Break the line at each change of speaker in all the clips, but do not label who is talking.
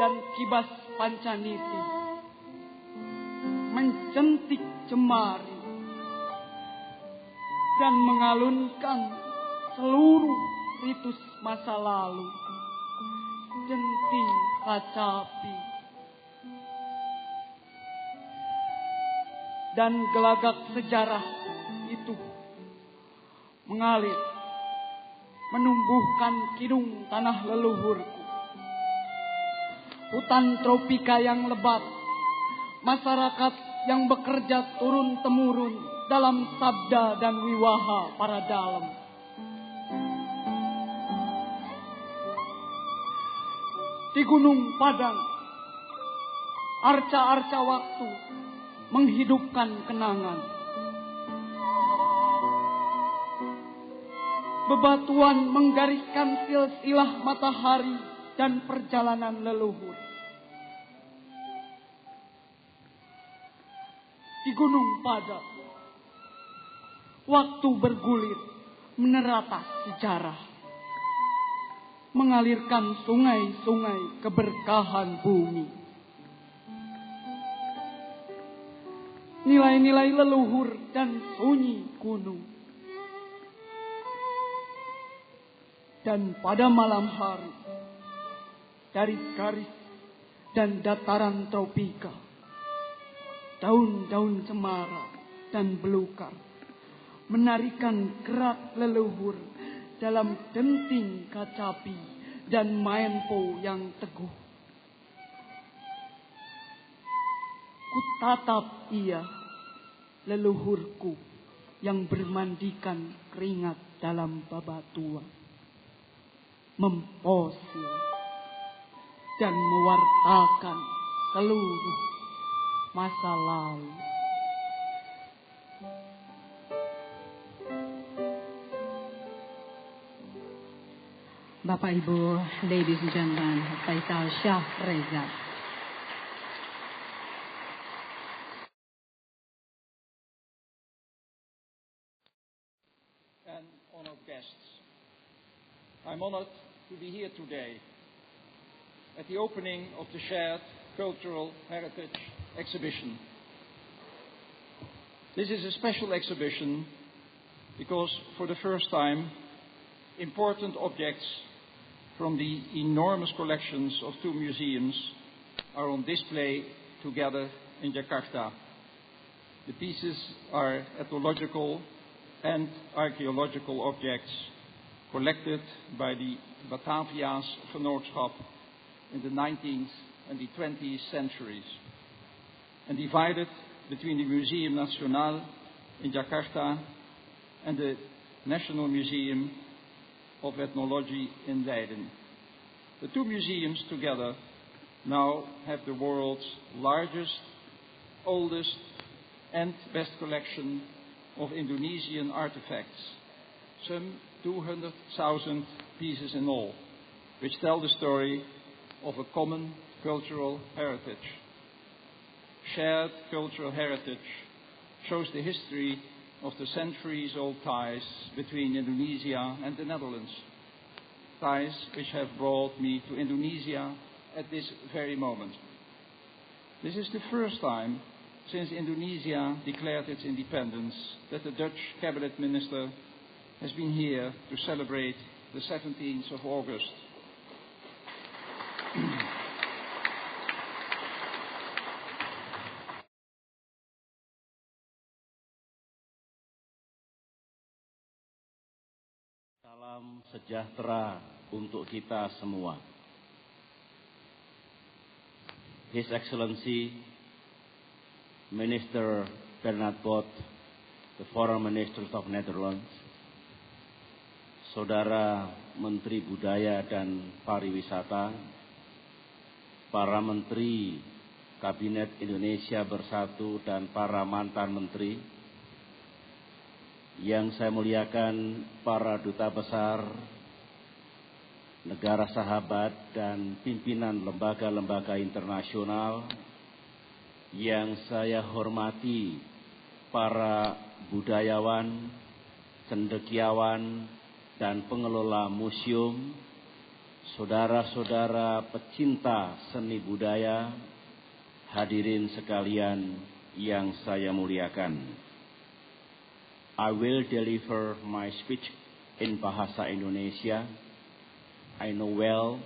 dan kibas pancaniti mencentik jemari dan mengalunkan seluruh ritus masa lalu. Jenting kacapi dan gelagak sejarah itu mengalir, menumbuhkan kidung tanah leluhurku. Hutan tropika yang lebat, masyarakat yang bekerja turun-temurun dalam sabda dan wiwaha para dalem. Di Gunung Padang, arca-arca waktu menghidupkan kenangan. Bebatuan menggariskan silsilah matahari dan perjalanan leluhur. Di Gunung Padang, waktu bergulir meneratas sejarah, mengalirkan sungai-sungai keberkahan bumi. Nilai-nilai leluhur dan sunyi gunung. Dan pada malam hari, dari garis dan dataran tropika, daun-daun cemara dan belukar menarikan gerak leluhur dalam denting kacapi dan maenpo yang teguh. Kutatap ia, leluhurku yang bermandikan keringat dalam babatuan, memposil dan mewartakan seluruh masa lalu.
Bapak Ibu, ladies and gentlemen, Faisal Shah Reza.
And honored guests, I'm honored to be here today at the opening of the Shared Cultural Heritage Exhibition. This is a special exhibition because for the first time, important objects from the enormous collections of two museums are on display together in Jakarta. The pieces are ethnological and archaeological objects collected by the Batavia's Genootschap in the 19th and the 20th centuries and divided between the Museum Nacional in Jakarta and the National Museum of Ethnology in Leiden. The two museums together now have the world's largest, oldest and best collection of Indonesian artifacts, some 200,000 pieces in all, which tell the story of a common cultural heritage. Shared cultural heritage shows the history of the centuries-old ties between Indonesia and the Netherlands, ties which have brought me to Indonesia at this very moment. This is the first time since Indonesia declared its independence that the Dutch cabinet minister has been here to celebrate the 17th of August.
Salam sejahtera untuk kita semua. His Excellency Minister Bernard Bot, the Foreign Minister of Netherlands, Saudara Menteri Budaya dan Pariwisata, para Menteri Kabinet Indonesia Bersatu dan para mantan Menteri, yang saya muliakan para duta besar, negara sahabat dan pimpinan lembaga-lembaga internasional, yang saya hormati para budayawan, cendekiawan dan pengelola museum, saudara-saudara pecinta seni budaya, hadirin sekalian yang saya muliakan. I will deliver my speech in bahasa Indonesia. I know well,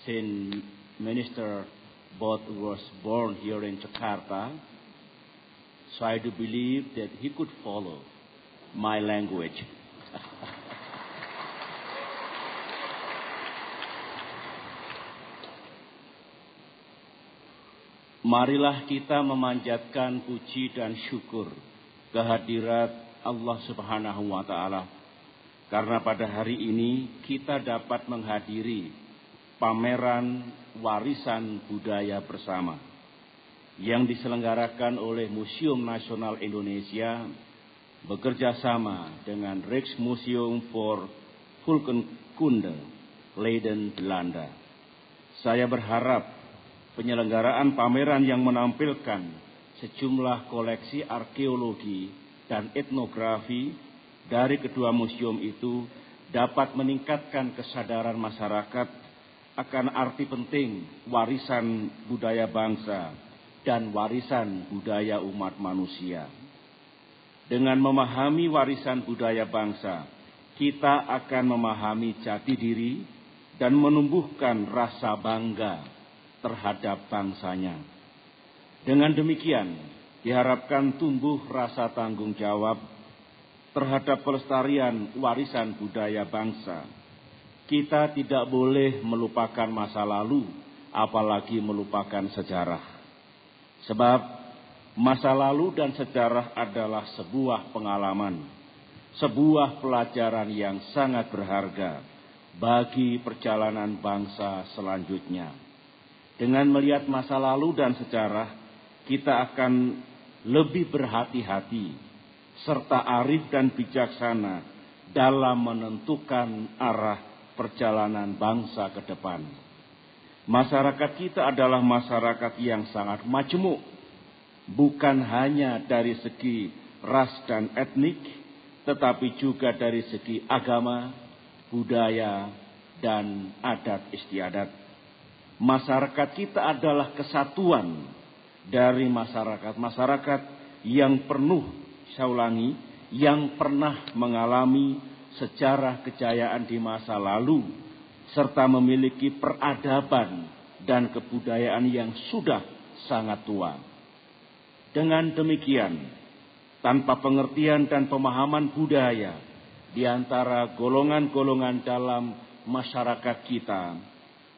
since Minister Both was born here in Jakarta, so I do believe that he could follow my language. Marilah kita memanjatkan puji dan syukur kehadirat Allah Subhanahu wa Ta'ala, karena pada hari ini kita dapat menghadiri pameran warisan budaya bersama yang diselenggarakan oleh Museum Nasional Indonesia bekerja sama dengan Rijksmuseum voor Volkenkunde Leiden, Belanda. Saya berharap penyelenggaraan pameran yang menampilkan sejumlah koleksi arkeologi dan etnografi dari kedua museum itu dapat meningkatkan kesadaran masyarakat akan arti penting warisan budaya bangsa dan warisan budaya umat manusia. Dengan memahami warisan budaya bangsa, kita akan memahami jati diri dan menumbuhkan rasa bangga terhadap bangsanya. Dengan demikian, diharapkan tumbuh rasa tanggung jawab terhadap pelestarian warisan budaya bangsa. Kita tidak boleh melupakan masa lalu, apalagi melupakan sejarah. Sebab masa lalu dan sejarah adalah sebuah pengalaman, sebuah pelajaran yang sangat berharga bagi perjalanan bangsa selanjutnya. Dengan melihat masa lalu dan sejarah, kita akan lebih berhati-hati serta arif dan bijaksana dalam menentukan arah perjalanan bangsa ke depan. Masyarakat kita adalah masyarakat yang sangat majemuk, bukan hanya dari segi ras dan etnik, tetapi juga dari segi agama, budaya, dan adat istiadat. Masyarakat kita adalah kesatuan dari masyarakat-masyarakat yang penuh, saya ulangi, yang pernah mengalami sejarah kejayaan di masa lalu, serta memiliki peradaban dan kebudayaan yang sudah sangat tua. Dengan demikian, tanpa pengertian dan pemahaman budaya di antara golongan-golongan dalam masyarakat kita,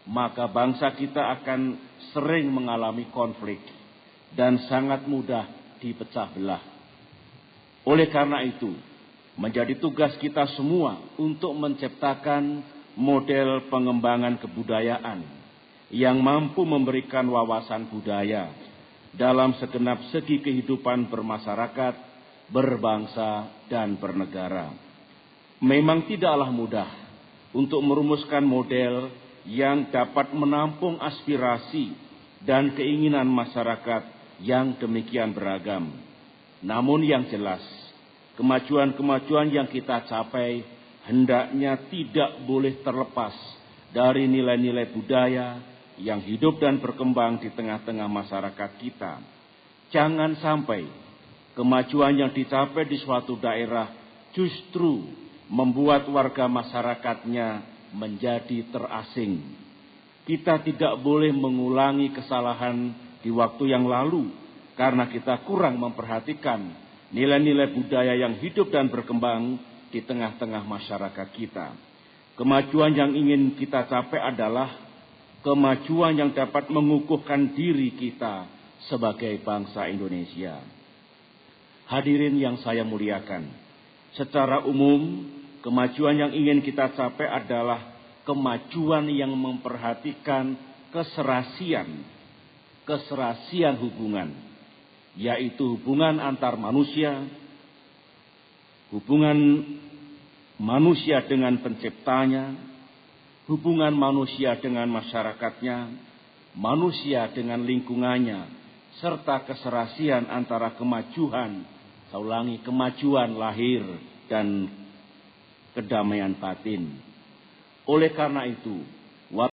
maka bangsa kita akan sering mengalami konflik dan sangat mudah dipecah belah. Oleh karena itu, menjadi tugas kita semua untuk menciptakan model pengembangan kebudayaan yang mampu memberikan wawasan budaya dalam segenap segi kehidupan bermasyarakat, berbangsa, dan bernegara. Memang tidaklah mudah untuk merumuskan model yang dapat menampung aspirasi dan keinginan masyarakat yang demikian beragam. Namun yang jelas, kemajuan-kemajuan yang kita capai hendaknya tidak boleh terlepas dari nilai-nilai budaya yang hidup dan berkembang di tengah-tengah masyarakat kita. Jangan sampai kemajuan yang dicapai di suatu daerah justru membuat warga masyarakatnya menjadi terasing. Kita tidak boleh mengulangi kesalahan di waktu yang lalu karena kita kurang memperhatikan nilai-nilai budaya yang hidup dan berkembang di tengah-tengah masyarakat kita. Kemajuan yang ingin kita capai adalah kemajuan yang dapat mengukuhkan diri kita sebagai bangsa Indonesia. Hadirin yang saya muliakan, secara umum kemajuan yang ingin kita capai adalah kemajuan yang memperhatikan keserasian hubungan, yaitu hubungan antar manusia, hubungan manusia dengan penciptanya, hubungan manusia dengan masyarakatnya, manusia dengan lingkungannya, serta keserasian antara kemajuan lahir dan kedamaian batin. Oleh karena itu,